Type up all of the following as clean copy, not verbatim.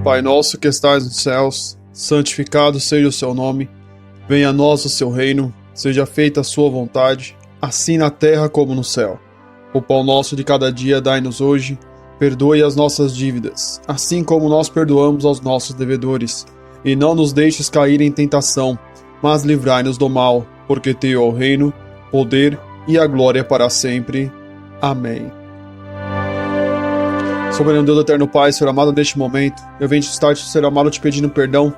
Pai nosso que estais nos céus, santificado seja o seu nome. Venha a nós o seu reino, seja feita a sua vontade, assim na terra como no céu. O pão nosso de cada dia dai-nos hoje, perdoe as nossas dívidas, assim como nós perdoamos aos nossos devedores. E não nos deixes cair em tentação, mas livrai-nos do mal, porque teu é o reino, poder e a glória para sempre. Amém. Soberano Deus, eterno Pai, Senhor amado, neste momento, eu venho estar, Senhor amado, te pedindo perdão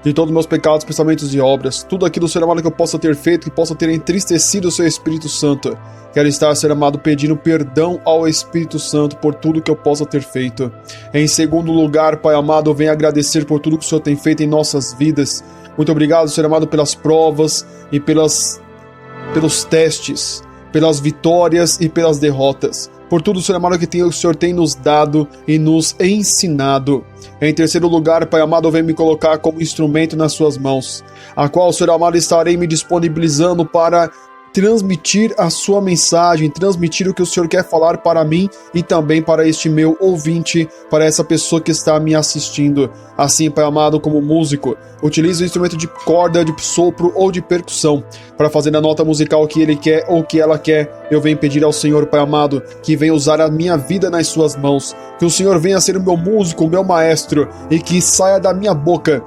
de todos os meus pecados, pensamentos e obras, tudo aquilo, Senhor amado, que eu possa ter feito, que possa ter entristecido o seu Espírito Santo. Quero estar, Senhor amado, pedindo perdão ao Espírito Santo por tudo que eu possa ter feito. Em segundo lugar, Pai amado, eu venho agradecer por tudo que o Senhor tem feito em nossas vidas. Muito obrigado, Senhor amado, pelas provas e pelos testes, pelas vitórias e pelas derrotas. Por tudo, Senhor amado, que o Senhor tem nos dado e nos ensinado. Em terceiro lugar, Pai amado, vem me colocar como instrumento nas suas mãos, a qual, Senhor amado, estarei me disponibilizando para transmitir a sua mensagem, transmitir o que o Senhor quer falar para mim e também para este meu ouvinte, para essa pessoa que está me assistindo. Assim, Pai amado, como músico, utilize o instrumento de corda, de sopro ou de percussão para fazer a nota musical que ele quer ou que ela quer. Eu venho pedir ao Senhor, Pai amado, que venha usar a minha vida nas suas mãos, que o Senhor venha ser o meu músico, o meu maestro, e que saia da minha boca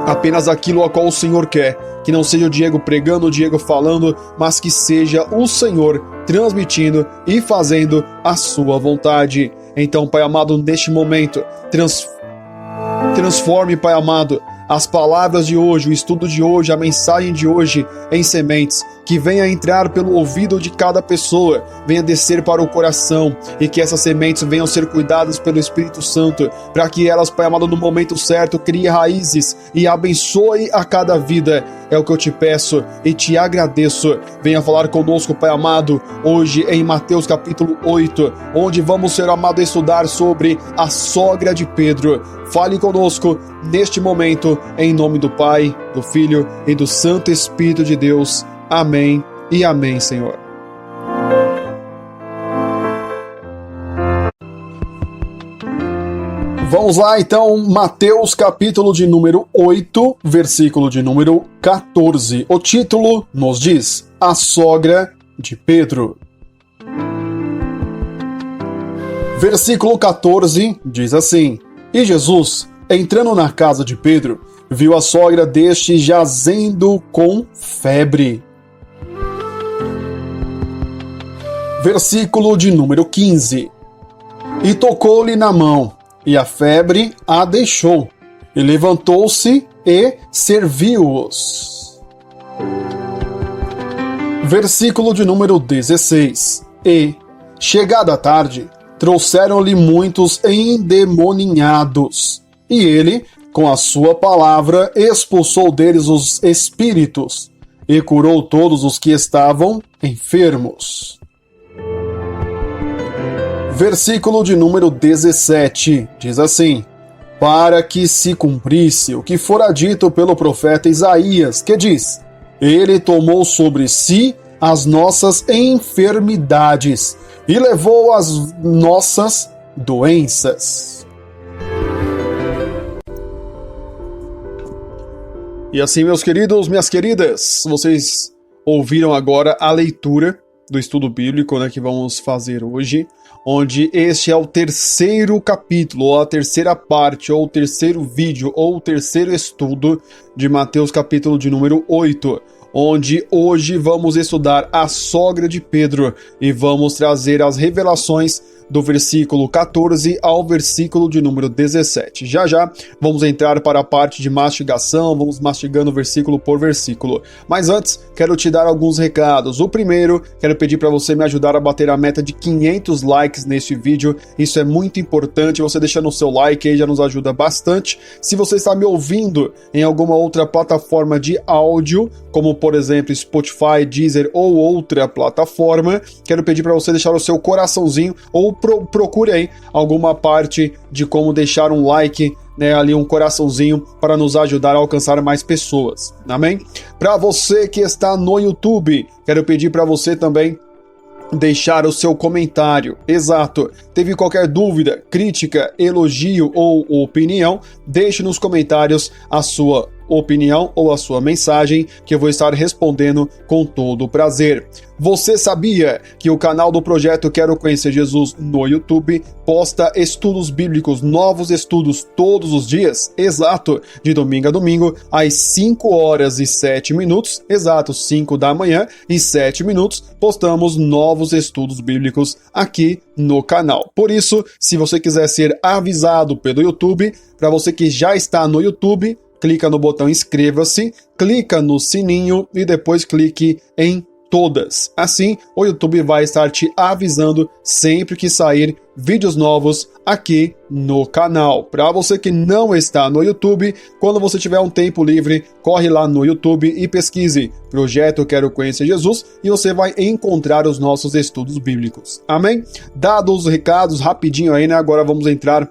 apenas aquilo a qual o Senhor quer, que não seja o Diego pregando, o Diego falando, mas que seja o Senhor transmitindo e fazendo a sua vontade. Então, Pai amado, neste momento, transforme, Pai amado, as palavras de hoje, o estudo de hoje, a mensagem de hoje em sementes, que venha entrar pelo ouvido de cada pessoa, venha descer para o coração e que essas sementes venham ser cuidadas pelo Espírito Santo, para que elas, Pai amado, no momento certo, criem raízes e abençoe a cada vida. É o que eu te peço e te agradeço. Venha falar conosco, Pai amado, hoje em Mateus capítulo 8, onde vamos, Senhor amado, estudar sobre a sogra de Pedro. Fale conosco neste momento, em nome do Pai, do Filho e do Santo Espírito de Deus. Amém e amém, Senhor. Vamos lá, então, Mateus capítulo de número 8, versículo de número 14. O título nos diz: A sogra de Pedro. Versículo 14 diz assim: E Jesus, entrando na casa de Pedro, viu a sogra deste jazendo com febre. Versículo de número 15. E tocou-lhe na mão, e a febre a deixou, e levantou-se e serviu-os. Versículo de número 16. E, chegada a tarde, trouxeram-lhe muitos endemoninhados, e ele, com a sua palavra, expulsou deles os espíritos, e curou todos os que estavam enfermos. Versículo de número 17, diz assim: Para que se cumprisse o que fora dito pelo profeta Isaías, que diz: Ele tomou sobre si as nossas enfermidades e levou as nossas doenças. E assim, meus queridos, minhas queridas, vocês ouviram agora a leitura do estudo bíblico, que vamos fazer hoje, onde este é o terceiro capítulo, ou a terceira parte, ou o terceiro vídeo, ou o terceiro estudo de Mateus capítulo de número 8, onde hoje vamos estudar a sogra de Pedro e vamos trazer as revelações do versículo 14 ao versículo de número 17. Já já vamos entrar para a parte de mastigação, vamos mastigando versículo por versículo. Mas antes, quero te dar alguns recados. O primeiro, quero pedir para você me ajudar a bater a meta de 500 likes neste vídeo. Isso é muito importante, você deixando o seu like aí já nos ajuda bastante. Se você está me ouvindo em alguma outra plataforma de áudio, como por exemplo Spotify, Deezer ou outra plataforma, quero pedir para você deixar o seu coraçãozinho ou procure aí alguma parte de como deixar um like, ali um coraçãozinho para nos ajudar a alcançar mais pessoas, amém? Para você que está no YouTube, quero pedir para você também deixar o seu comentário. Exato. Teve qualquer dúvida, crítica, elogio ou opinião? Deixe nos comentários a sua opinião ou a sua mensagem, que eu vou estar respondendo com todo prazer. Você sabia que o canal do projeto Quero Conhecer Jesus no YouTube posta estudos bíblicos, novos estudos todos os dias? Exato, de domingo a domingo, às 5 horas e 7 minutos, exato, 5 da manhã e 7 minutos, postamos novos estudos bíblicos aqui no canal. Por isso, se você quiser ser avisado pelo YouTube, para você que já está no YouTube, clica no botão inscreva-se, clica no sininho e depois clique em todas. Assim, o YouTube vai estar te avisando sempre que sair vídeos novos aqui no canal. Para você que não está no YouTube, quando você tiver um tempo livre, corre lá no YouTube e pesquise Projeto Quero Conhecer Jesus e você vai encontrar os nossos estudos bíblicos. Amém? Dados os recados rapidinho aí, né? Agora vamos entrar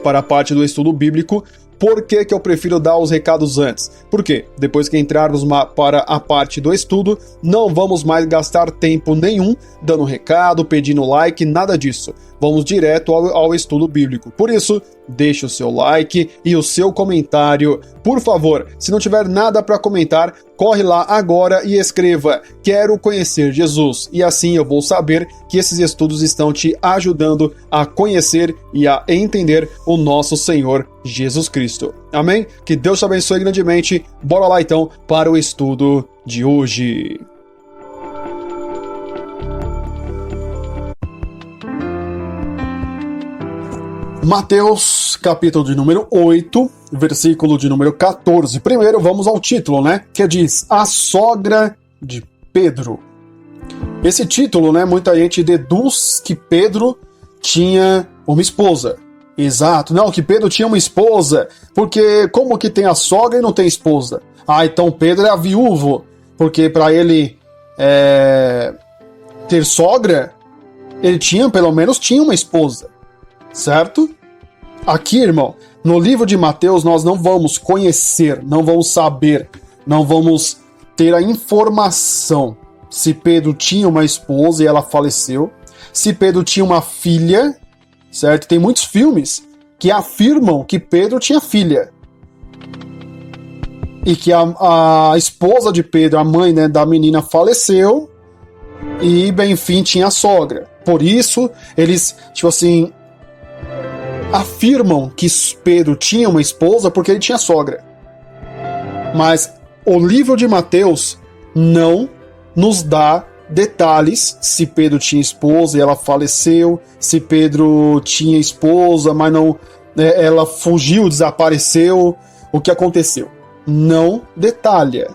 para a parte do estudo bíblico. Por que eu prefiro dar os recados antes? Porque depois que entrarmos para a parte do estudo, não vamos mais gastar tempo nenhum dando recado, pedindo like, nada disso. Vamos direto ao estudo bíblico. Por isso, deixe o seu like e o seu comentário. Por favor, se não tiver nada para comentar, corre lá agora e escreva Quero Conhecer Jesus. E assim eu vou saber que esses estudos estão te ajudando a conhecer e a entender o nosso Senhor Jesus Cristo. Amém? Que Deus te abençoe grandemente. Bora lá então para o estudo de hoje. Mateus, capítulo de número 8, versículo de número 14. Primeiro vamos ao título, né? Que diz, a sogra de Pedro. Esse título, né? Muita gente deduz que Pedro tinha uma esposa. Exato, não, que Pedro tinha uma esposa, porque como que tem a sogra e não tem esposa? Ah, então Pedro era viúvo, porque para ele ter sogra, ele pelo menos tinha uma esposa, certo? Aqui, irmão, no livro de Mateus nós não vamos conhecer, não vamos saber, não vamos ter a informação se Pedro tinha uma esposa e ela faleceu, se Pedro tinha uma filha, certo? Tem muitos filmes que afirmam que Pedro tinha filha e que a esposa de Pedro, a mãe, né, da menina, faleceu e, bem, enfim, tinha a sogra. Por isso, eles, tipo assim, afirmam que Pedro tinha uma esposa porque ele tinha sogra. Mas o livro de Mateus não nos dá detalhes se Pedro tinha esposa e ela faleceu, se Pedro tinha esposa, mas não, ela fugiu, desapareceu, o que aconteceu. Não detalha.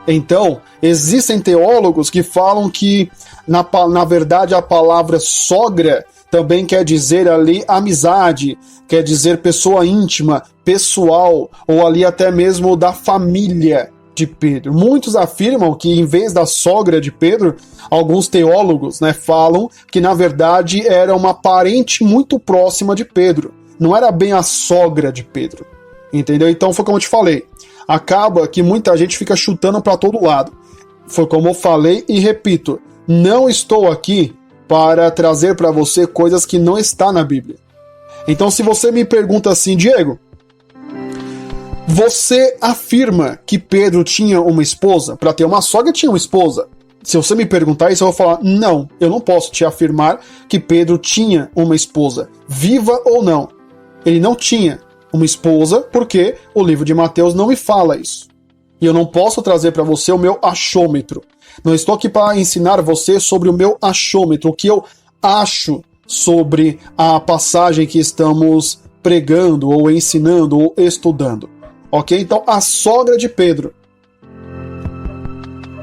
Então, existem teólogos que falam que, na verdade, a palavra sogra também quer dizer ali amizade, quer dizer pessoa íntima, pessoal, ou ali até mesmo da família de Pedro. Muitos afirmam que em vez da sogra de Pedro, alguns teólogos, né, falam que na verdade era uma parente muito próxima de Pedro. Não era bem a sogra de Pedro. Entendeu? Então foi como eu te falei. Acaba que muita gente fica chutando para todo lado. Foi como eu falei e repito, não estou aqui para trazer para você coisas que não está na Bíblia. Então se você me pergunta assim, Diego, você afirma que Pedro tinha uma esposa? Para ter uma sogra tinha uma esposa. Se você me perguntar isso, eu vou falar, não, eu não posso te afirmar que Pedro tinha uma esposa, viva ou não. Ele não tinha uma esposa, porque o livro de Mateus não me fala isso. E eu não posso trazer para você o meu achômetro. Não estou aqui para ensinar você sobre o meu achômetro, o que eu acho sobre a passagem que estamos pregando, ou ensinando, ou estudando. Ok? Então, a sogra de Pedro.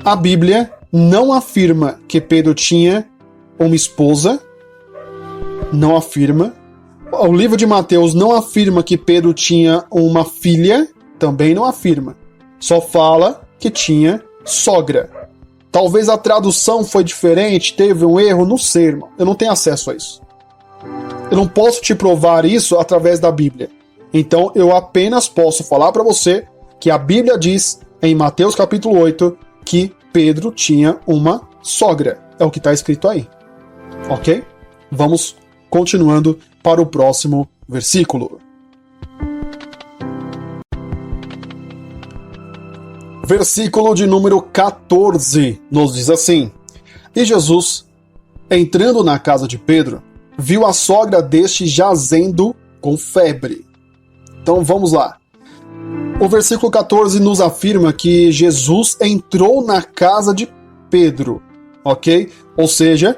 A Bíblia não afirma que Pedro tinha uma esposa. Não afirma. O livro de Mateus não afirma que Pedro tinha uma filha. Também não afirma. Só fala que tinha sogra. Talvez a tradução foi diferente, teve um erro, não sei, irmão. Eu não tenho acesso a isso. Eu não posso te provar isso através da Bíblia. Então eu apenas posso falar para você que a Bíblia diz em Mateus capítulo 8 que Pedro tinha uma sogra. é o que está escrito aí. Ok? Vamos continuando para o próximo versículo. Versículo de número 14 nos diz assim: E Jesus, entrando na casa de Pedro, viu a sogra deste jazendo com febre. Então vamos lá. O versículo 14 nos afirma que Jesus entrou na casa de Pedro, ok? Ou seja,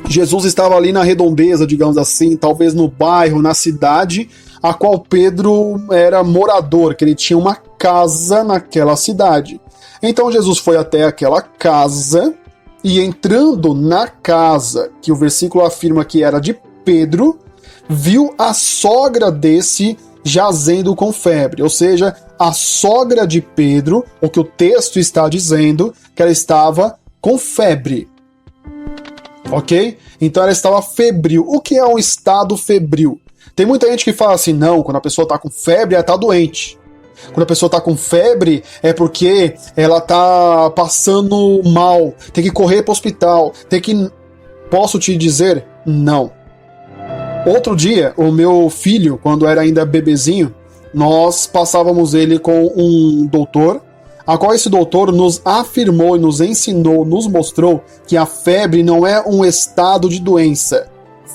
Jesus estava ali na redondeza, digamos assim, talvez no bairro, na cidade, a qual Pedro era morador, que ele tinha uma casa naquela cidade. Então Jesus foi até aquela casa e, entrando na casa, que o versículo afirma que era de Pedro, viu a sogra desse jazendo com febre. Ou seja, a sogra de Pedro, o que o texto está dizendo, que ela estava com febre. Ok? Então ela estava febril. O que é um estado febril? Tem muita gente que fala assim, não, quando a pessoa está com febre, ela está doente. Quando a pessoa está com febre, é porque ela está passando mal, tem que correr para o hospital, tem que... Posso te dizer? Não. Outro dia, o meu filho, quando era ainda bebezinho, nós passávamos ele com um doutor, a qual esse doutor nos afirmou, nos ensinou, nos mostrou que a febre não é um estado de doença.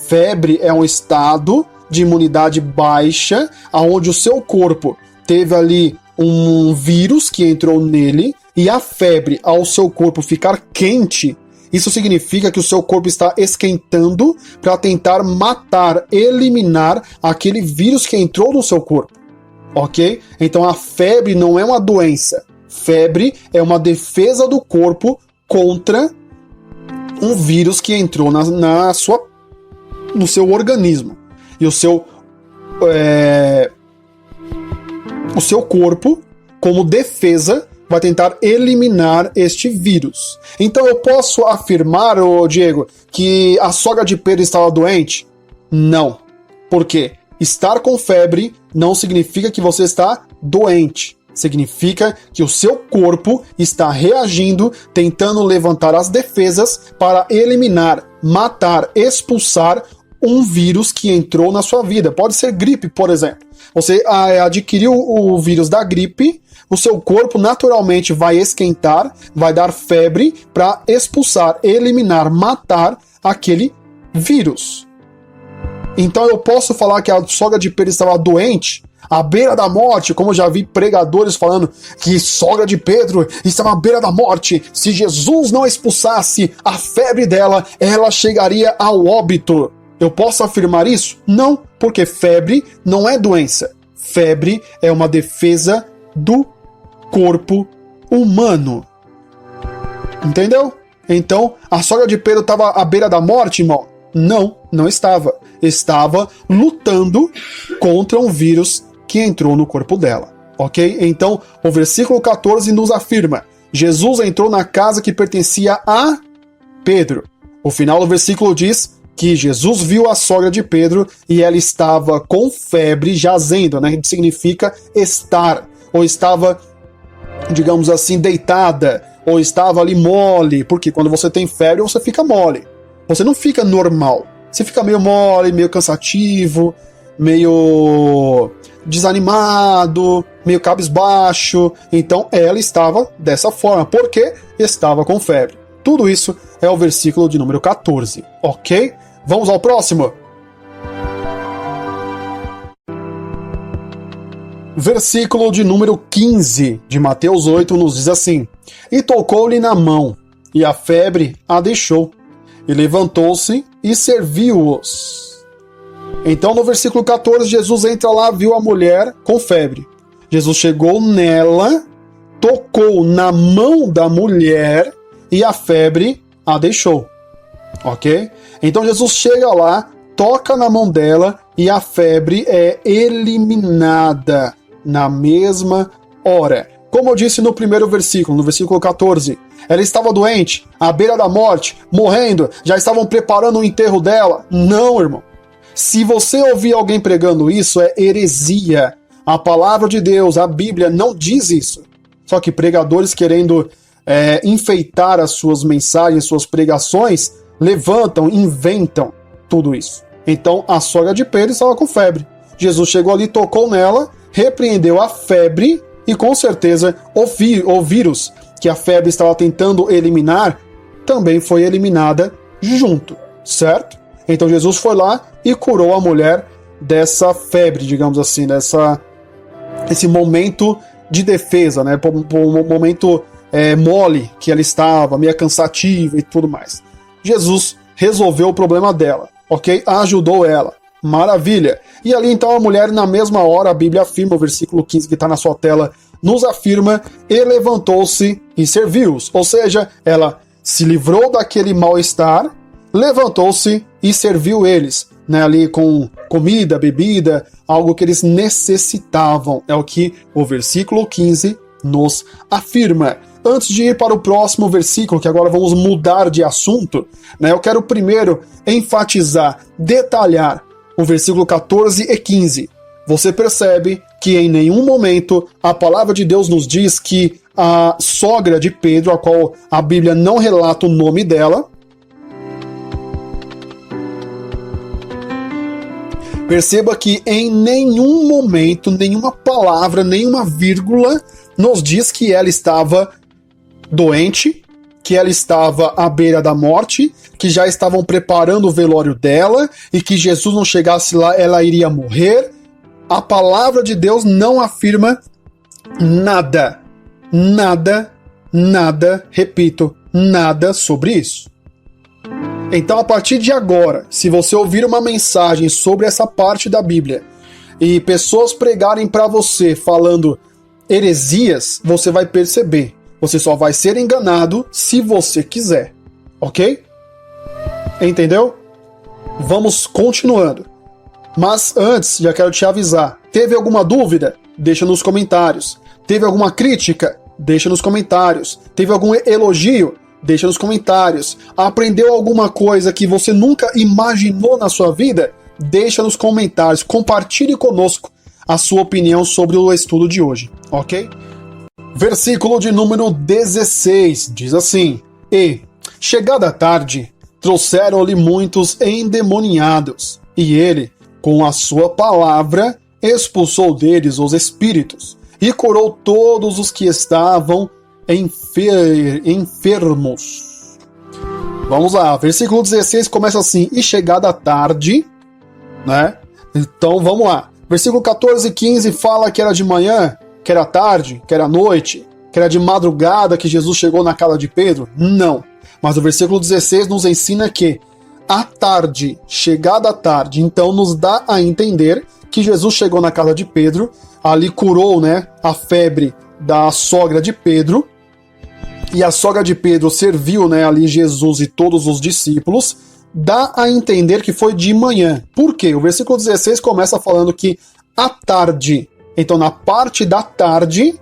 Febre é um estado de imunidade baixa, onde o seu corpo teve ali um vírus que entrou nele, e a febre, ao seu corpo ficar quente, isso significa que o seu corpo está esquentando para tentar matar, eliminar aquele vírus que entrou no seu corpo, ok? Então a febre não é uma doença. Febre é uma defesa do corpo contra um vírus que entrou no seu organismo. E o seu corpo, como defesa, vai tentar eliminar este vírus. Então eu posso afirmar, Diego, que a sogra de Pedro estava doente? Não. Por quê? Estar com febre não significa que você está doente. Significa que o seu corpo está reagindo, tentando levantar as defesas para eliminar, matar, expulsar um vírus que entrou na sua vida. Pode ser gripe, por exemplo. Você adquiriu o vírus da gripe, o seu corpo naturalmente vai esquentar, vai dar febre para expulsar, eliminar, matar aquele vírus. Então eu posso falar que a sogra de Pedro estava doente, à beira da morte, como eu já vi pregadores falando que sogra de Pedro estava à beira da morte. Se Jesus não expulsasse a febre dela, ela chegaria ao óbito. Eu posso afirmar isso? Não, porque febre não é doença. Febre é uma defesa do corpo humano. Entendeu? Então, a sogra de Pedro estava à beira da morte, irmão? Não, não estava. Estava lutando contra um vírus que entrou no corpo dela. Ok? Então, o versículo 14 nos afirma: Jesus entrou na casa que pertencia a Pedro. O final do versículo diz que Jesus viu a sogra de Pedro e ela estava com febre, jazendo, né? Que significa estar, ou estava, digamos assim, deitada, ou estava ali mole, porque quando você tem febre você fica mole, você não fica normal, você fica meio mole, meio cansativo, meio desanimado, meio cabisbaixo. Então ela estava dessa forma, porque estava com febre. Tudo isso é o versículo de número 14, ok? Vamos ao próximo. Versículo de número 15 de Mateus 8 nos diz assim: E tocou-lhe na mão, e a febre a deixou, e levantou-se e serviu-os. Então no versículo 14, Jesus entra lá, viu a mulher com febre. Jesus chegou nela, tocou na mão da mulher, e a febre a deixou. Ok? Então Jesus chega lá, toca na mão dela e a febre é eliminada na mesma hora. Como eu disse no primeiro versículo, no versículo 14, ela estava doente, à beira da morte, morrendo, já estavam preparando o enterro dela. Não, irmão. Se você ouvir alguém pregando isso, é heresia. A palavra de Deus, a Bíblia, não diz isso. Só que pregadores querendo enfeitar as suas mensagens, suas pregações, levantam, inventam tudo isso. Então a sogra de Pedro estava com febre. Jesus chegou ali, tocou nela, repreendeu a febre e com certeza o vírus que a febre estava tentando eliminar também foi eliminada junto, certo? Então Jesus foi lá e curou a mulher dessa febre, digamos assim, esse momento de defesa, né? Um momento mole que ela estava, meio cansativa e tudo mais. Jesus resolveu o problema dela, ok? Ajudou ela. Maravilha! E ali então a mulher, na mesma hora, a Bíblia afirma, o versículo 15 que está na sua tela, nos afirma, e levantou-se e serviu-os. Ou seja, ela se livrou daquele mal-estar, levantou-se e serviu eles, né, ali com comida, bebida, algo que eles necessitavam. É o que o versículo 15 nos afirma. Antes de ir para o próximo versículo, que agora vamos mudar de assunto, né, eu quero primeiro enfatizar, detalhar o versículo 14 e 15. Você percebe que em nenhum momento a palavra de Deus nos diz que a sogra de Pedro, a qual a Bíblia não relata o nome dela, perceba que em nenhum momento, nenhuma palavra, nenhuma vírgula nos diz que ela estava doente, que ela estava à beira da morte, que já estavam preparando o velório dela e que Jesus não chegasse lá, ela iria morrer. A palavra de Deus não afirma nada, repito, nada sobre isso. Então, a partir de agora, se você ouvir uma mensagem sobre essa parte da Bíblia e pessoas pregarem para você falando heresias, você vai perceber. Você só vai ser enganado se você quiser, ok? Entendeu? Vamos continuando. Mas antes, já quero te avisar. Teve alguma dúvida? Deixa nos comentários. Teve alguma crítica? Deixa nos comentários. Teve algum elogio? Deixa nos comentários. Aprendeu alguma coisa que você nunca imaginou na sua vida? Deixa nos comentários. Compartilhe conosco a sua opinião sobre o estudo de hoje, ok? Versículo de número 16 diz assim: E, chegada a tarde, trouxeram-lhe muitos endemoniados, e ele, com a sua palavra, expulsou deles os espíritos, e curou todos os que estavam enfermos. Vamos lá, versículo 16 começa assim: E chegada a tarde, né? Então vamos lá. Versículo 14 e 15 fala que era de manhã, que era tarde, que era noite, que era de madrugada que Jesus chegou na casa de Pedro? Não. Mas o versículo 16 nos ensina que à tarde, chegada à tarde, então nos dá a entender que Jesus chegou na casa de Pedro, ali curou, né, a febre da sogra de Pedro, e a sogra de Pedro serviu, né, ali Jesus e todos os discípulos. Dá a entender que foi de manhã. Por quê? O versículo 16 começa falando que à tarde. Então, na parte da tarde,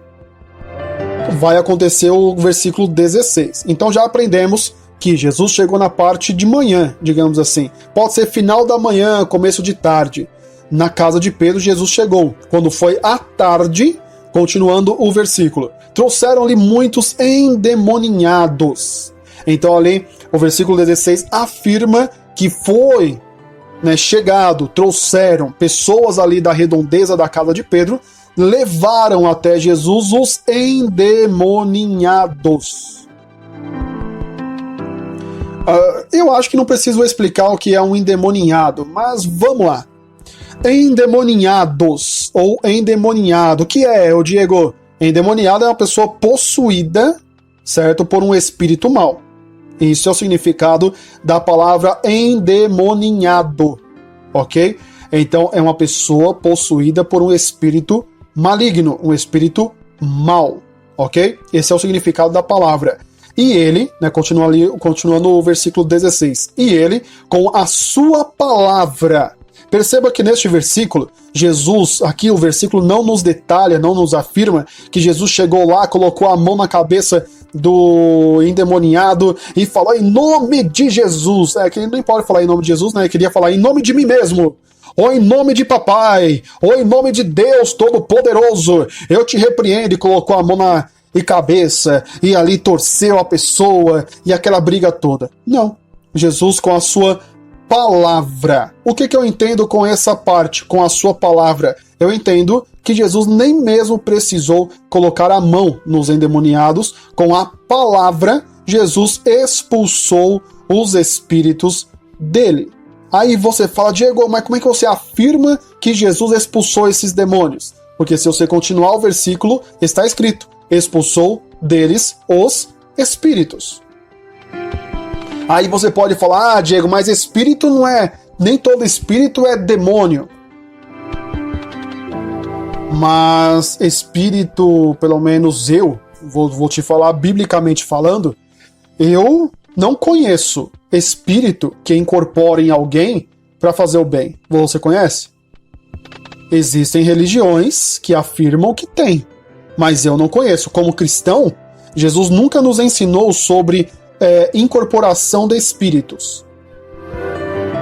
vai acontecer o versículo 16. Então, já aprendemos que Jesus chegou na parte de manhã, digamos assim. Pode ser final da manhã, começo de tarde. Na casa de Pedro, Jesus chegou. Quando foi à tarde, continuando o versículo, trouxeram-lhe muitos endemoniados. Então, ali, o versículo 16 afirma que foi, né, chegado, trouxeram pessoas ali da redondeza da casa de Pedro, levaram até Jesus os endemoniados. Eu acho que não preciso explicar o que é um endemoniado, mas vamos lá. Endemoniados ou endemoniado, o que é, Diego? Endemoniado é uma pessoa possuída, certo, por um espírito mau. Isso é o significado da palavra endemoniado, ok? Então é uma pessoa possuída por um espírito maligno, um espírito mau, ok? Esse é o significado da palavra. E ele, né, continuando o versículo 16, e ele, com a sua palavra. Perceba que neste versículo, Jesus, aqui o versículo não nos detalha, não nos afirma que Jesus chegou lá, colocou a mão na cabeça do endemoniado e falou em nome de Jesus. Que ele nem pode falar em nome de Jesus, né? Ele queria falar em nome de mim mesmo. Ou em nome de papai, ou em nome de Deus Todo-Poderoso, eu te repreendo, e colocou a mão e cabeça, e ali torceu a pessoa, e aquela briga toda. Não. Jesus com a sua palavra. O que eu entendo com essa parte, com a sua palavra? Eu entendo que Jesus nem mesmo precisou colocar a mão nos endemoniados. Com a palavra, Jesus expulsou os espíritos dele. Aí você fala, Diego, mas como é que você afirma que Jesus expulsou esses demônios? Porque se você continuar o versículo, está escrito, expulsou deles os espíritos. Aí você pode falar, Diego, mas espírito não é, nem todo espírito é demônio. Mas espírito, pelo menos eu, vou te falar biblicamente falando, eu não conheço espírito que incorpore em alguém para fazer o bem. Você conhece? Existem religiões que afirmam que tem, mas eu não conheço. Como cristão, Jesus nunca nos ensinou sobre incorporação de espíritos.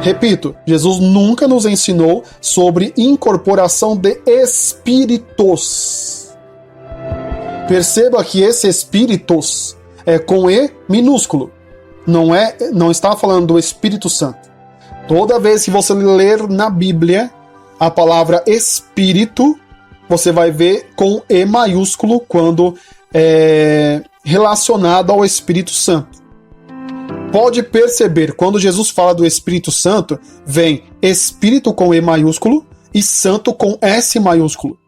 Repito, Jesus nunca nos ensinou sobre incorporação de espíritos. Perceba que esse espíritos é com E minúsculo. Não está falando do Espírito Santo. Toda vez que você ler na Bíblia a palavra espírito, você vai ver com E maiúsculo quando é relacionado ao Espírito Santo. Pode perceber, quando Jesus fala do Espírito Santo, vem Espírito com E maiúsculo e Santo com S maiúsculo.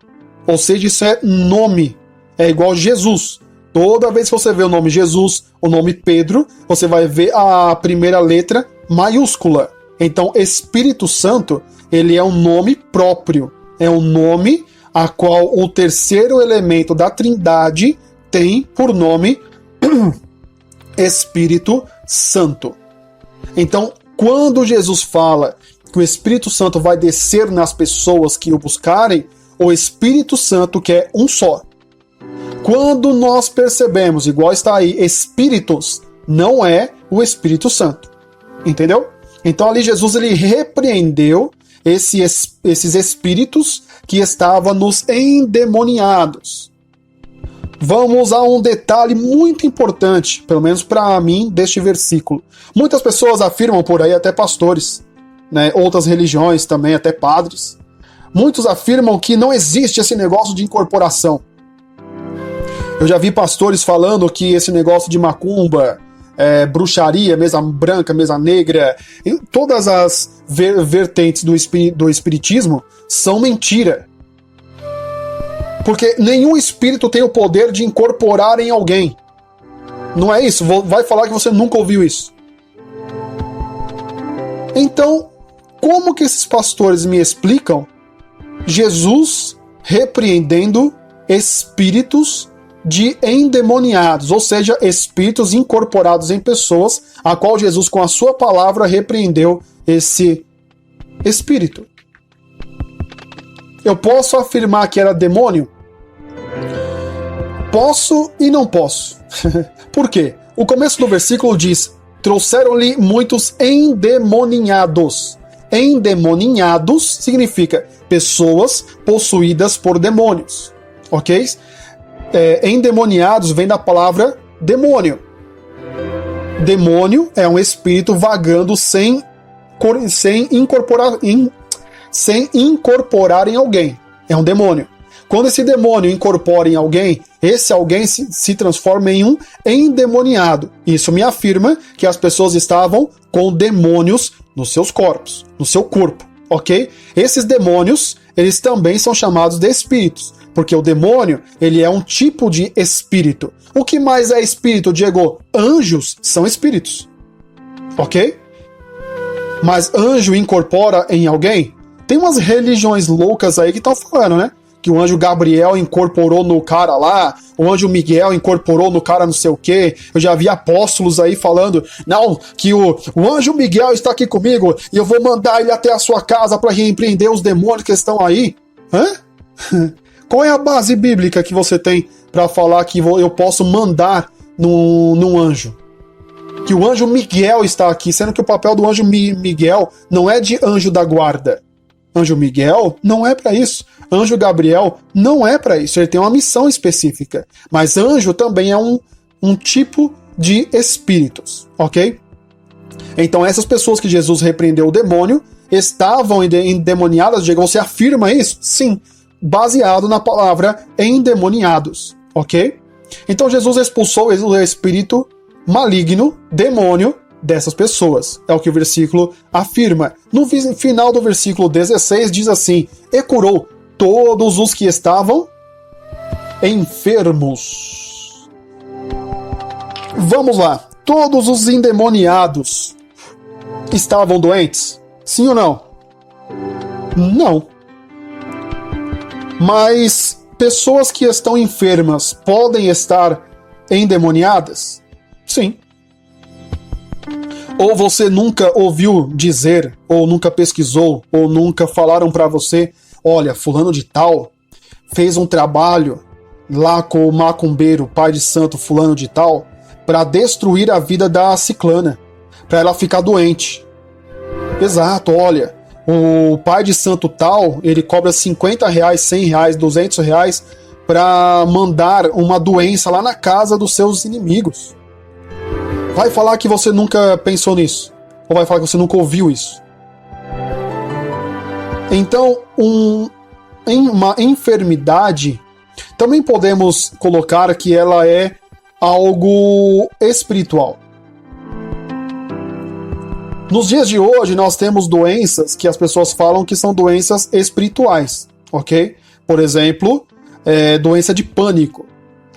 Ou seja, isso é nome. É igual Jesus. Toda vez que você vê o nome Jesus, o nome Pedro, você vai ver a primeira letra maiúscula. Então, Espírito Santo, ele é um nome próprio. É um nome a qual o terceiro elemento da Trindade tem por nome Espírito Santo. Então, quando Jesus fala que o Espírito Santo vai descer nas pessoas que o buscarem, o Espírito Santo que é um só. Quando nós percebemos, igual está aí, espíritos, não é o Espírito Santo. Entendeu? Então ali Jesus ele repreendeu esses espíritos que estavam nos endemoniados. Vamos a um detalhe muito importante, pelo menos para mim, deste versículo. Muitas pessoas afirmam por aí, até pastores, né, outras religiões também, até padres. Muitos afirmam que não existe esse negócio de incorporação. Eu já vi pastores falando que esse negócio de macumba, bruxaria, mesa branca, mesa negra, todas as vertentes do espiritismo são mentira. Porque nenhum espírito tem o poder de incorporar em alguém. Não é isso? Vai falar que você nunca ouviu isso. Então, como que esses pastores me explicam Jesus repreendendo espíritos de endemoniados, ou seja, espíritos incorporados em pessoas, a qual Jesus com a sua palavra repreendeu esse espírito? Eu posso afirmar que era demônio? Posso e não posso. Por quê? O começo do versículo diz: trouxeram-lhe muitos endemoniados. Endemoniados significa pessoas possuídas por demônios. Ok? Endemoniados vem da palavra demônio. Demônio é um espírito vagando sem incorporar em alguém. É um demônio. Quando esse demônio incorpora em alguém, esse alguém se transforma em um endemoniado. Isso me afirma que as pessoas estavam com demônios nos seus corpos, no seu corpo, ok? Esses demônios, eles também são chamados de espíritos, porque o demônio, ele é um tipo de espírito. O que mais é espírito, Diego? Anjos são espíritos, ok? Mas anjo incorpora em alguém? Tem umas religiões loucas aí que estão falando, né? Que o anjo Gabriel incorporou no cara lá, o anjo Miguel incorporou no cara não sei o quê. Eu já vi apóstolos aí falando, não, que o anjo Miguel está aqui comigo e eu vou mandar ele até a sua casa para repreender os demônios que estão aí. Hã? Qual é a base bíblica que você tem para falar que eu posso mandar num anjo? Que o anjo Miguel está aqui, sendo que o papel do anjo Miguel não é de anjo da guarda. Anjo Miguel não é para isso. Anjo Gabriel não é para isso. Ele tem uma missão específica. Mas anjo também é um tipo de espíritos, ok? Então essas pessoas que Jesus repreendeu o demônio estavam endemoniadas. Diego, você afirma isso? Sim, baseado na palavra endemoniados, ok? Então Jesus expulsou o espírito maligno, demônio, dessas pessoas. É o que o versículo afirma. No final do versículo 16 diz assim: e curou todos os que estavam enfermos. Vamos lá. Todos os endemoniados estavam doentes? Sim ou não? Não. Mas pessoas que estão enfermas podem estar endemoniadas? Sim. Ou você nunca ouviu dizer, ou nunca pesquisou, ou nunca falaram pra você: olha, fulano de tal fez um trabalho lá com o macumbeiro, pai de santo fulano de tal, pra destruir a vida da ciclana, pra ela ficar doente. Exato, olha, o pai de santo tal, ele cobra R$50, R$100, R$200 pra mandar uma doença lá na casa dos seus inimigos. Vai falar que você nunca pensou nisso? Ou vai falar que você nunca ouviu isso? Então, uma enfermidade, também podemos colocar que ela é algo espiritual. Nos dias de hoje, nós temos doenças que as pessoas falam que são doenças espirituais, ok? Por exemplo, doença de pânico.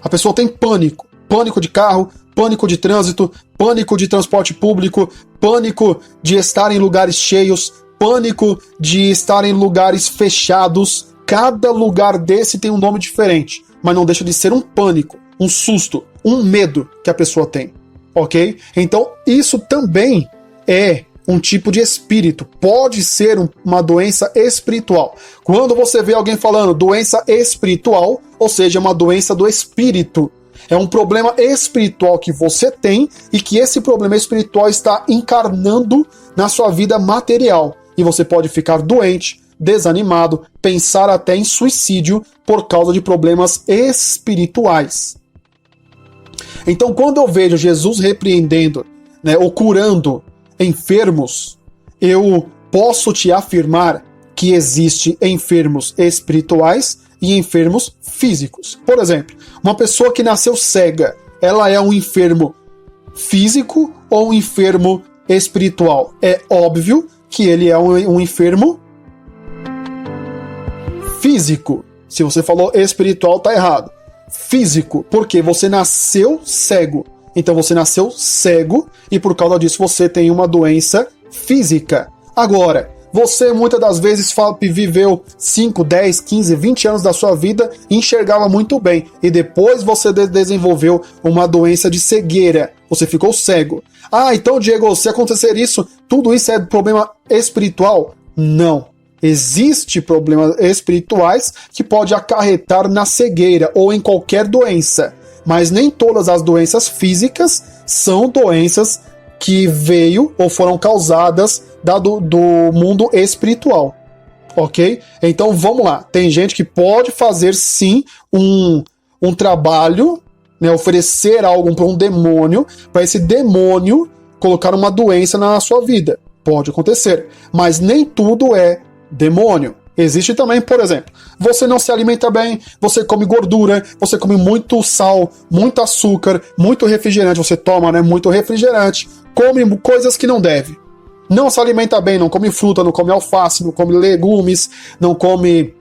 A pessoa tem pânico. Pânico de carro, pânico de trânsito, pânico de transporte público, pânico de estar em lugares cheios, pânico de estar em lugares fechados. Cada lugar desse tem um nome diferente, mas não deixa de ser um pânico, um susto, um medo que a pessoa tem, ok? Então isso também é um tipo de espírito, pode ser uma doença espiritual. Quando você vê alguém falando doença espiritual, ou seja, uma doença do espírito, é um problema espiritual que você tem e que esse problema espiritual está encarnando na sua vida material. E você pode ficar doente, desanimado, pensar até em suicídio por causa de problemas espirituais. Então, quando eu vejo Jesus repreendendo, ou curando enfermos, eu posso te afirmar que existe enfermos espirituais e enfermos físicos. Por exemplo, uma pessoa que nasceu cega, ela é um enfermo físico ou um enfermo espiritual? É óbvio que ele é um enfermo físico. Se você falou espiritual, tá errado. Físico, porque você nasceu cego. Então você nasceu cego e por causa disso você tem uma doença física. Agora, você muitas das vezes viveu 5, 10, 15, 20 anos da sua vida e enxergava muito bem. E depois você desenvolveu uma doença de cegueira. Você ficou cego. Ah, então, Diego, se acontecer isso, tudo isso é problema espiritual? Não. Existem problemas espirituais que podem acarretar na cegueira ou em qualquer doença. Mas nem todas as doenças físicas são doenças que veio ou foram causadas do mundo espiritual, ok? Então vamos lá, tem gente que pode fazer sim um trabalho, oferecer algo para um demônio, para esse demônio colocar uma doença na sua vida, pode acontecer, mas nem tudo é demônio. Existe também, por exemplo, você não se alimenta bem, você come gordura, você come muito sal, muito açúcar, muito refrigerante, você toma muito refrigerante, come coisas que não deve. Não se alimenta bem, não come fruta, não come alface, não come legumes, não come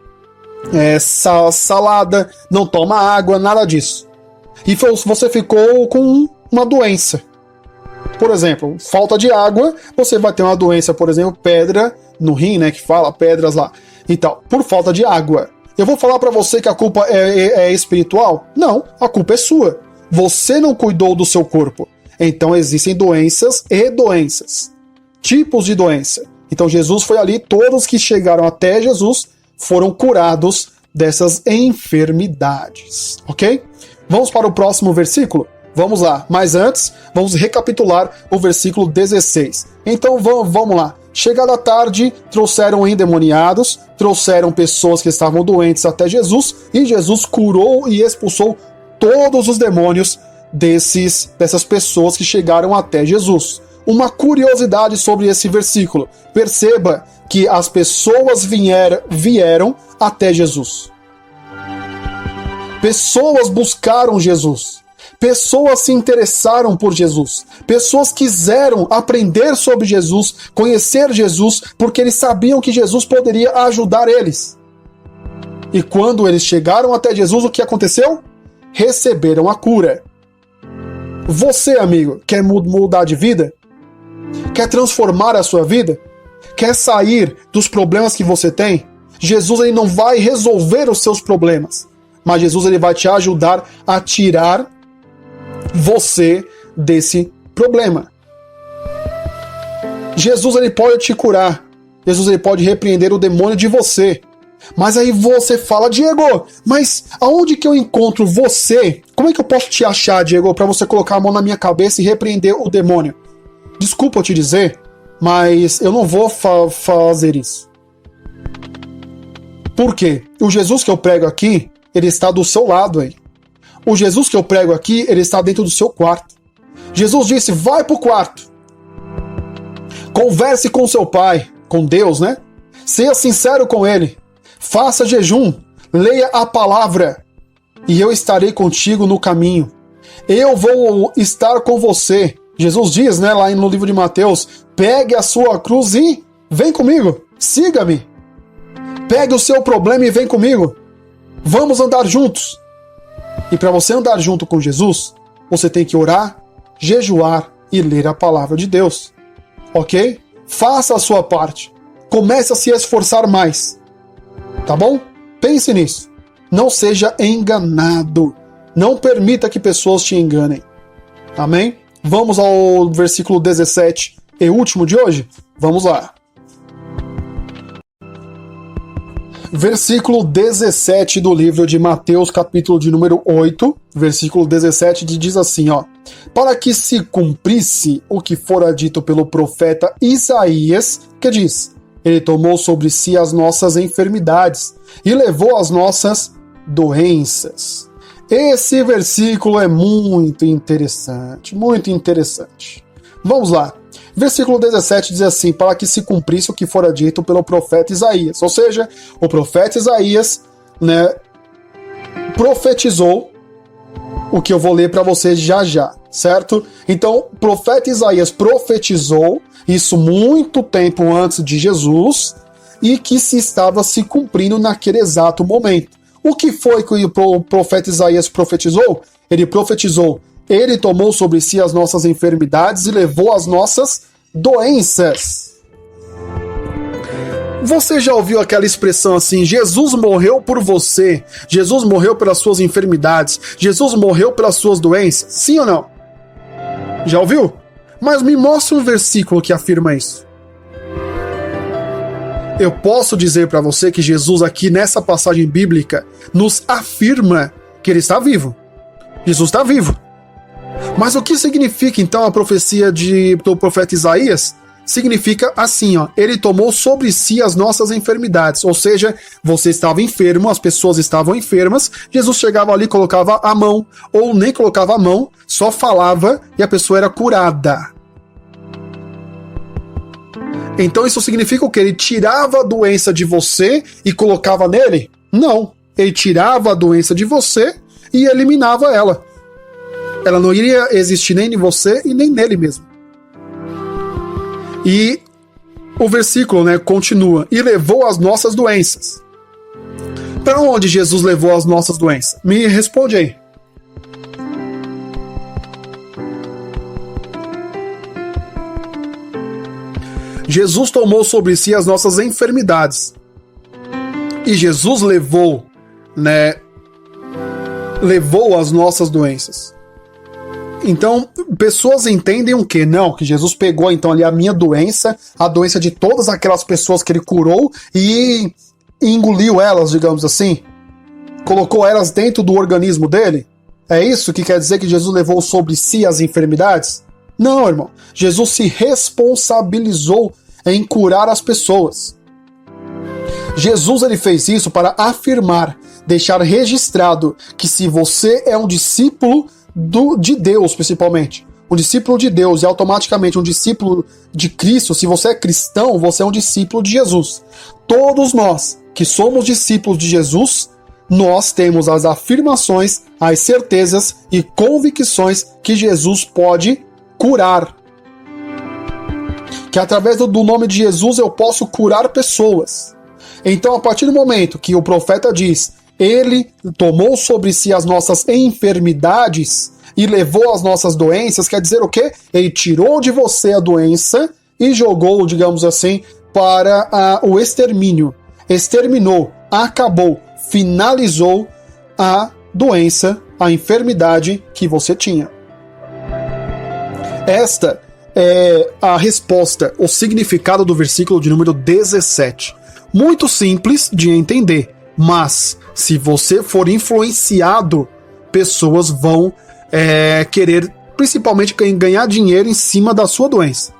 salada, não toma água, nada disso. E você ficou com uma doença. Por exemplo, falta de água, você vai ter uma doença, por exemplo, pedra no rim, que fala, pedras lá. Então, por falta de água. Eu vou falar pra você que a culpa é espiritual? Não, a culpa é sua. Você não cuidou do seu corpo. Então existem doenças e doenças. Tipos de doença. Então Jesus foi ali, todos que chegaram até Jesus foram curados dessas enfermidades. Ok? Vamos para o próximo versículo? Vamos lá, mas antes, vamos recapitular o versículo 16. Então vamos lá. Chegada a tarde, trouxeram endemoniados, trouxeram pessoas que estavam doentes até Jesus, e Jesus curou e expulsou todos os demônios dessas pessoas que chegaram até Jesus. Uma curiosidade sobre esse versículo: perceba que as pessoas vieram até Jesus. Pessoas buscaram Jesus. Pessoas se interessaram por Jesus. Pessoas quiseram aprender sobre Jesus, conhecer Jesus, porque eles sabiam que Jesus poderia ajudar eles. E quando eles chegaram até Jesus, o que aconteceu? Receberam a cura. Você, amigo, quer mudar de vida? Quer transformar a sua vida? Quer sair dos problemas que você tem? Jesus ele não vai resolver os seus problemas, mas Jesus ele vai te ajudar a tirar você desse problema. Jesus ele pode te curar. Jesus ele pode repreender o demônio de você. Mas aí você fala: Diego, mas aonde que eu encontro você? Como é que eu posso te achar, Diego, para você colocar a mão na minha cabeça e repreender o demônio? Desculpa eu te dizer, mas eu não vou fazer isso. Por quê? O Jesus que eu prego aqui, ele está do seu lado aí. O Jesus que eu prego aqui, ele está dentro do seu quarto. Jesus disse: vai pro quarto. Converse com seu pai, com Deus, né? Seja sincero com ele. Faça jejum. Leia a palavra. E eu estarei contigo no caminho. Eu vou estar com você. Jesus diz, né, lá no livro de Mateus: pegue a sua cruz e vem comigo. Siga-me. Pegue o seu problema e vem comigo. Vamos andar juntos. E para você andar junto com Jesus, você tem que orar, jejuar e ler a palavra de Deus. Ok? Faça a sua parte. Comece a se esforçar mais. Tá bom? Pense nisso. Não seja enganado. Não permita que pessoas te enganem. Amém? Vamos ao versículo 17 e último de hoje? Vamos lá. Versículo 17 do livro de Mateus, capítulo de número 8, versículo 17, diz assim, ó: para que se cumprisse o que fora dito pelo profeta Isaías, que diz: ele tomou sobre si as nossas enfermidades e levou as nossas doenças. Esse versículo é muito interessante, muito interessante. Vamos lá. Versículo 17 diz assim: para que se cumprisse o que fora dito pelo profeta Isaías. Ou seja, o profeta Isaías, né, profetizou o que eu vou ler para vocês já já, certo? Então, o profeta Isaías profetizou isso muito tempo antes de Jesus e que se estava se cumprindo naquele exato momento. O que foi que o profeta Isaías profetizou? Ele profetizou: ele tomou sobre si as nossas enfermidades e levou as nossas doenças. Você já ouviu aquela expressão assim: Jesus morreu por você, Jesus morreu pelas suas enfermidades, Jesus morreu pelas suas doenças? Sim ou não? Já ouviu? Mas me mostra um versículo que afirma isso. Eu posso dizer para você que Jesus aqui nessa passagem bíblica nos afirma que ele está vivo. Jesus está vivo. Mas o que significa então a profecia do profeta Isaías? Significa assim, ó: ele tomou sobre si as nossas enfermidades. Ou seja, você estava enfermo, as pessoas estavam enfermas, Jesus chegava ali, colocava a mão, ou nem colocava a mão, só falava e a pessoa era curada. Então isso significa o quê? Ele tirava a doença de você e colocava nele? Não. Ele tirava a doença de você e eliminava ela. Ela não iria existir nem em você e nem nele mesmo. E o versículo, né, continua: e levou as nossas doenças. Para onde Jesus levou as nossas doenças? Me responde aí. Jesus tomou sobre si as nossas enfermidades. E Jesus levou, né, levou as nossas doenças. Então, pessoas entendem o quê? Não, que Jesus pegou então ali a minha doença, a doença de todas aquelas pessoas que ele curou e engoliu elas, digamos assim. Colocou elas dentro do organismo dele. É isso que quer dizer que Jesus levou sobre si as enfermidades? Não, irmão. Jesus se responsabilizou em curar as pessoas. Jesus ele fez isso para afirmar, deixar registrado que se você é um discípulo de Deus, principalmente, um discípulo de Deus e automaticamente um discípulo de Cristo, se você é cristão, você é um discípulo de Jesus. Todos nós que somos discípulos de Jesus, nós temos as afirmações, as certezas e convicções que Jesus pode curar. Que através do nome de Jesus eu posso curar pessoas. Então, a partir do momento que o profeta diz, ele tomou sobre si as nossas enfermidades e levou as nossas doenças, quer dizer o quê? Ele tirou de você a doença e jogou, digamos assim, para o extermínio. Exterminou, acabou, finalizou a doença, a enfermidade que você tinha. Esta é a resposta, o significado do versículo de número 17. Muito simples de entender, mas se você for influenciado, pessoas vão querer principalmente ganhar dinheiro em cima da sua doença.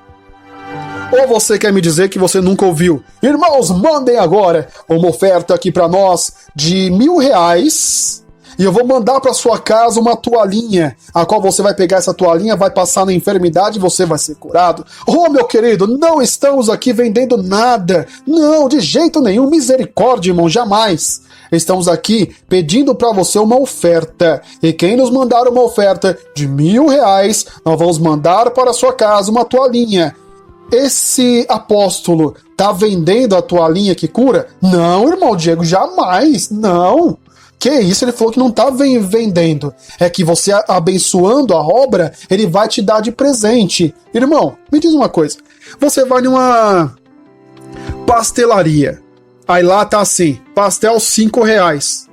Ou você quer me dizer que você nunca ouviu? Irmãos, mandem agora uma oferta aqui para nós de R$1.000 e eu vou mandar para sua casa uma toalhinha, a qual você vai pegar essa toalhinha, vai passar na enfermidade e você vai ser curado. Oh, meu querido, não estamos aqui vendendo nada. Não, de jeito nenhum. Misericórdia, irmão, jamais. Estamos aqui pedindo para você uma oferta. E quem nos mandar uma oferta de R$1.000, nós vamos mandar para a sua casa uma toalhinha. Esse apóstolo tá vendendo a toalhinha que cura? Não, irmão Diego, jamais. Não. Que isso? Ele falou que não tá vendendo. É que você abençoando a obra, ele vai te dar de presente. Irmão, me diz uma coisa. Você vai numa pastelaria. Aí lá tá assim, pastel R$5.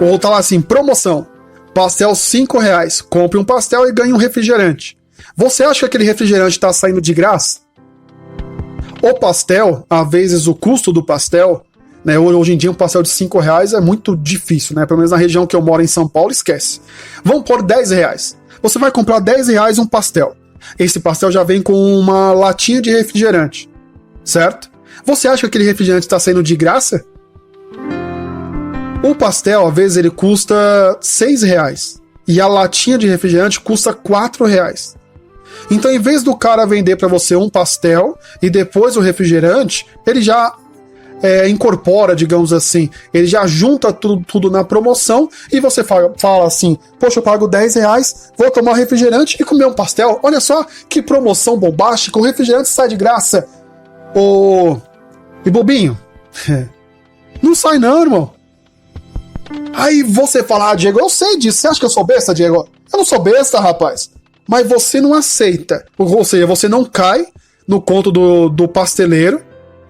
Ou tá lá assim, promoção. Pastel R$5. Compre um pastel e ganhe um refrigerante. Você acha que aquele refrigerante tá saindo de graça? O pastel, às vezes o custo do pastel, né, hoje em dia um pastel de R$5 é muito difícil, né? Pelo menos na região que eu moro em São Paulo, esquece. Vamos pôr R$10. Você vai comprar R$10 um pastel. Esse pastel já vem com uma latinha de refrigerante, certo? Você acha que aquele refrigerante está saindo de graça? O pastel, às vezes, ele custa R$6 e a latinha de refrigerante custa R$4. Então, em vez do cara vender para você um pastel e depois o refrigerante, ele já incorpora, digamos assim, ele já junta tudo na promoção e você fala assim, poxa, eu pago R$10, vou tomar um refrigerante e comer um pastel. Olha só que promoção bombástica, o refrigerante sai de graça. E bobinho, não sai não, irmão. Aí você fala, Diego, eu sei disso, você acha que eu sou besta, Diego? Eu não sou besta, rapaz. Mas você não aceita, ou seja, você não cai no conto do pasteleiro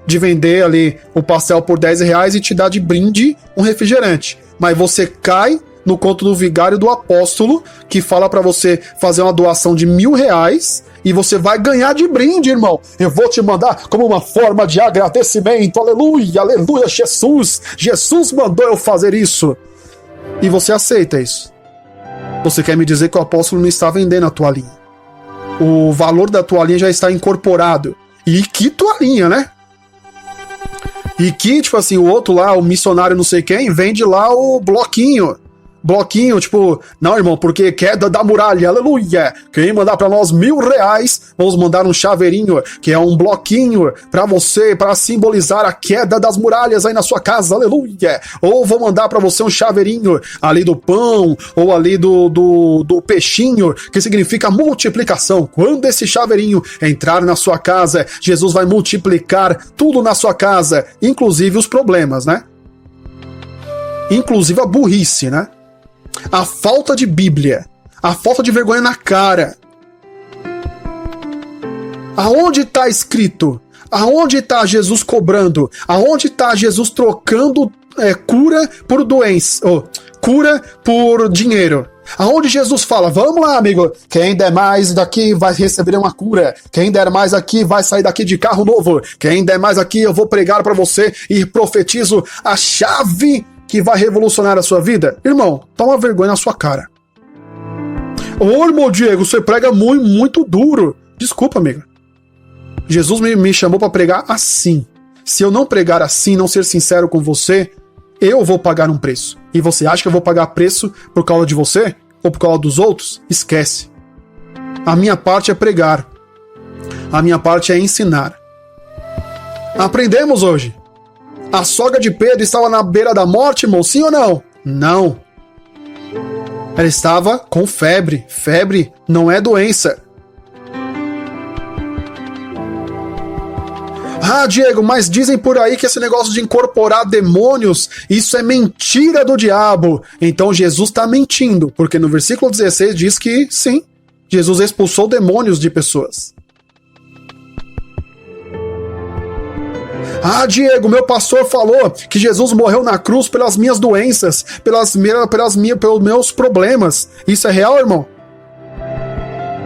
de vender ali o pastel por R$10 e te dar de brinde um refrigerante. Mas você cai no conto do vigário do apóstolo, que fala pra você fazer uma doação de R$1.000 e você vai ganhar de brinde, irmão. Eu vou te mandar como uma forma de agradecimento. Aleluia, aleluia, Jesus. Jesus mandou eu fazer isso. E você aceita isso. Você quer me dizer que o apóstolo não está vendendo a toalhinha. O valor da toalhinha já está incorporado. E que toalhinha, né? E que, tipo assim, o outro lá, o missionário não sei quem, vende lá o bloquinho. Bloquinho, tipo, não, irmão, porque queda da muralha, aleluia. Quem mandar pra nós R$1.000, vamos mandar um chaveirinho, que é um bloquinho pra você, pra simbolizar a queda das muralhas aí na sua casa, aleluia. Ou vou mandar pra você um chaveirinho ali do pão, ou ali do peixinho, que significa multiplicação. Quando esse chaveirinho entrar na sua casa, Jesus vai multiplicar tudo na sua casa, inclusive os problemas, né? Inclusive a burrice, né? A falta de Bíblia, a falta de vergonha na cara. Aonde está escrito? Aonde está Jesus cobrando? Aonde está Jesus trocando cura por doença? Cura por dinheiro? Aonde Jesus fala, vamos lá, amigo, quem der mais daqui vai receber uma cura, quem der mais aqui vai sair daqui de carro novo, quem der mais aqui eu vou pregar para você e profetizo a chave que vai revolucionar a sua vida? Irmão, toma vergonha na sua cara. Ô, irmão Diego, você prega muito duro. Desculpa, amigo. Jesus me chamou para pregar assim. Se eu não pregar assim, não ser sincero com você, eu vou pagar um preço. E você acha que eu vou pagar preço por causa de você? Ou por causa dos outros? Esquece. A minha parte é pregar. A minha parte é ensinar. Aprendemos hoje. A sogra de Pedro estava na beira da morte, irmão? Sim ou não? Não. Ela estava com febre. Febre não é doença. Ah, Diego, mas dizem por aí que esse negócio de incorporar demônios, isso é mentira do diabo. Então Jesus está mentindo, porque no versículo 16 diz que sim, Jesus expulsou demônios de pessoas. Ah, Diego, meu pastor falou que Jesus morreu na cruz pelas minhas doenças, pelos meus problemas. Isso é real, irmão?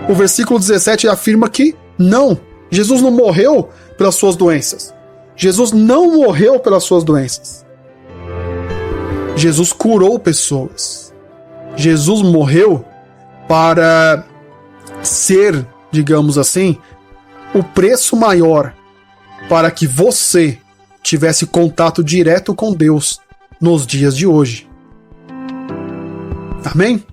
O versículo 17 afirma que não. Jesus não morreu pelas suas doenças. Jesus não morreu pelas suas doenças. Jesus curou pessoas. Jesus morreu para ser, digamos assim, o preço maior para que você tivesse contato direto com Deus nos dias de hoje. Amém?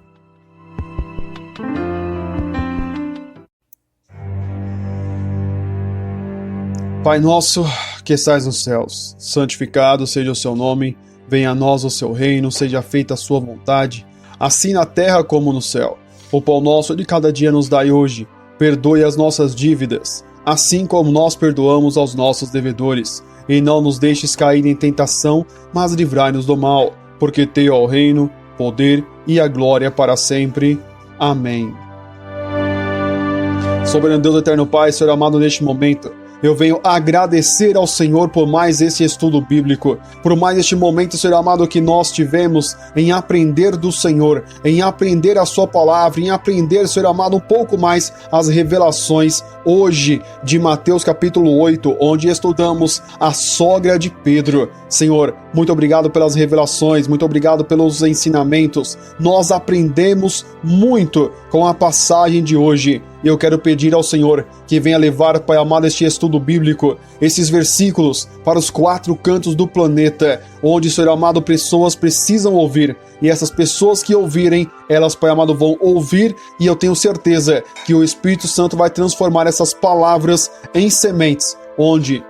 Pai nosso, que estais nos céus, santificado seja o seu nome, venha a nós o seu reino, seja feita a sua vontade, assim na terra como no céu. O pão nosso de cada dia nos dai hoje, perdoe as nossas dívidas, assim como nós perdoamos aos nossos devedores, e não nos deixes cair em tentação, mas livrai-nos do mal, porque teu é o reino, poder e a glória para sempre. Amém. Soberano Deus, eterno Pai, Senhor amado, neste momento, eu venho agradecer ao Senhor por mais esse estudo bíblico, por mais este momento, Senhor amado, que nós tivemos em aprender do Senhor, em aprender a sua palavra, em aprender, Senhor amado, um pouco mais as revelações hoje de Mateus capítulo 8, onde estudamos a sogra de Pedro. Senhor, muito obrigado pelas revelações, muito obrigado pelos ensinamentos. Nós aprendemos muito com a passagem de hoje. E eu quero pedir ao Senhor que venha levar, Pai amado, este estudo bíblico, esses versículos para os 4 cantos do planeta, onde, Senhor amado, pessoas precisam ouvir. E essas pessoas que ouvirem, elas, Pai amado, vão ouvir, e eu tenho certeza que o Espírito Santo vai transformar essas palavras em sementes, onde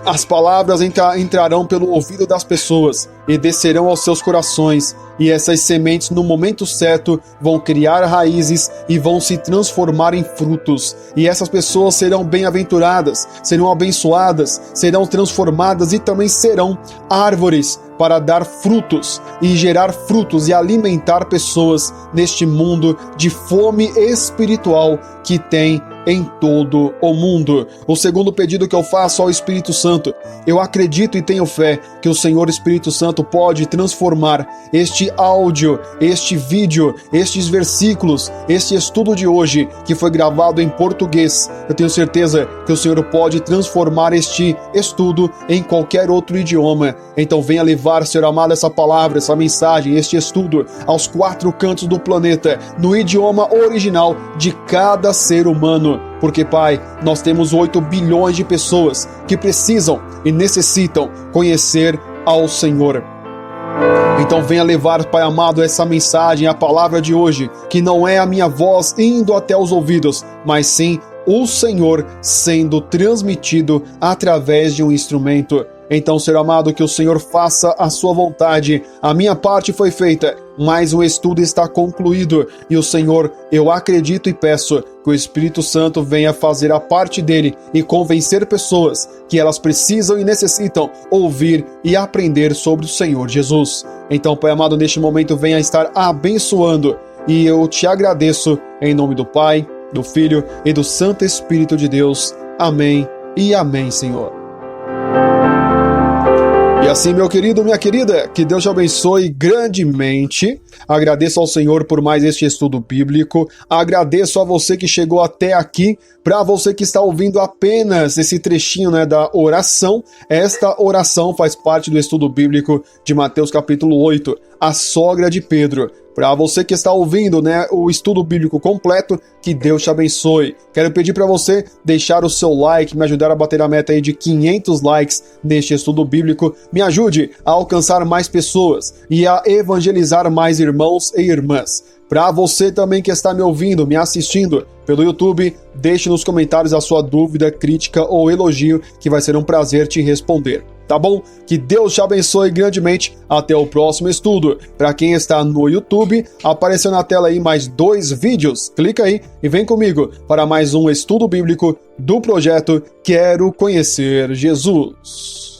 as palavras entrarão pelo ouvido das pessoas e descerão aos seus corações, e essas sementes no momento certo vão criar raízes e vão se transformar em frutos, e essas pessoas serão bem-aventuradas, serão abençoadas, serão transformadas e também serão árvores para dar frutos e gerar frutos e alimentar pessoas neste mundo de fome espiritual que tem em todo o mundo. O segundo pedido que eu faço ao Espírito Santo, eu acredito e tenho fé que o Senhor Espírito Santo pode transformar este áudio, este vídeo, estes versículos, este estudo de hoje que foi gravado em português. Eu tenho certeza que o Senhor pode transformar este estudo em qualquer outro idioma. Então venha levar, Senhor amado, essa palavra, essa mensagem, este estudo aos 4 cantos do planeta, no idioma original de cada ser humano. Porque, Pai, nós temos 8 bilhões de pessoas que precisam e necessitam conhecer ao Senhor. Então venha levar, Pai amado, essa mensagem, a palavra de hoje, que não é a minha voz indo até os ouvidos, mas sim o Senhor sendo transmitido através de um instrumento. Então, Senhor amado, que o Senhor faça a sua vontade. A minha parte foi feita, mas o estudo está concluído. E o Senhor, eu acredito e peço que o Espírito Santo venha fazer a parte dele e convencer pessoas que elas precisam e necessitam ouvir e aprender sobre o Senhor Jesus. Então, Pai amado, neste momento venha estar abençoando. E eu te agradeço em nome do Pai, do Filho e do Santo Espírito de Deus. Amém e amém, Senhor. E assim, meu querido, minha querida, que Deus te abençoe grandemente. Agradeço ao Senhor por mais este estudo bíblico. Agradeço a você que chegou até aqui. Para você que está ouvindo apenas esse trechinho, né, da oração, esta oração faz parte do estudo bíblico de Mateus capítulo 8, a sogra de Pedro. Para você que está ouvindo, né, o estudo bíblico completo, que Deus te abençoe. Quero pedir para você deixar o seu like, me ajudar a bater a meta aí de 500 likes neste estudo bíblico. Me ajude a alcançar mais pessoas e a evangelizar mais irmãos e irmãs. Para você também que está me ouvindo, me assistindo pelo YouTube, deixe nos comentários a sua dúvida, crítica ou elogio, que vai ser um prazer te responder. Tá bom? Que Deus te abençoe grandemente. Até o próximo estudo. Para quem está no YouTube, apareceu na tela aí mais 2 vídeos. Clica aí e vem comigo para mais um estudo bíblico do projeto Quero Conhecer Jesus.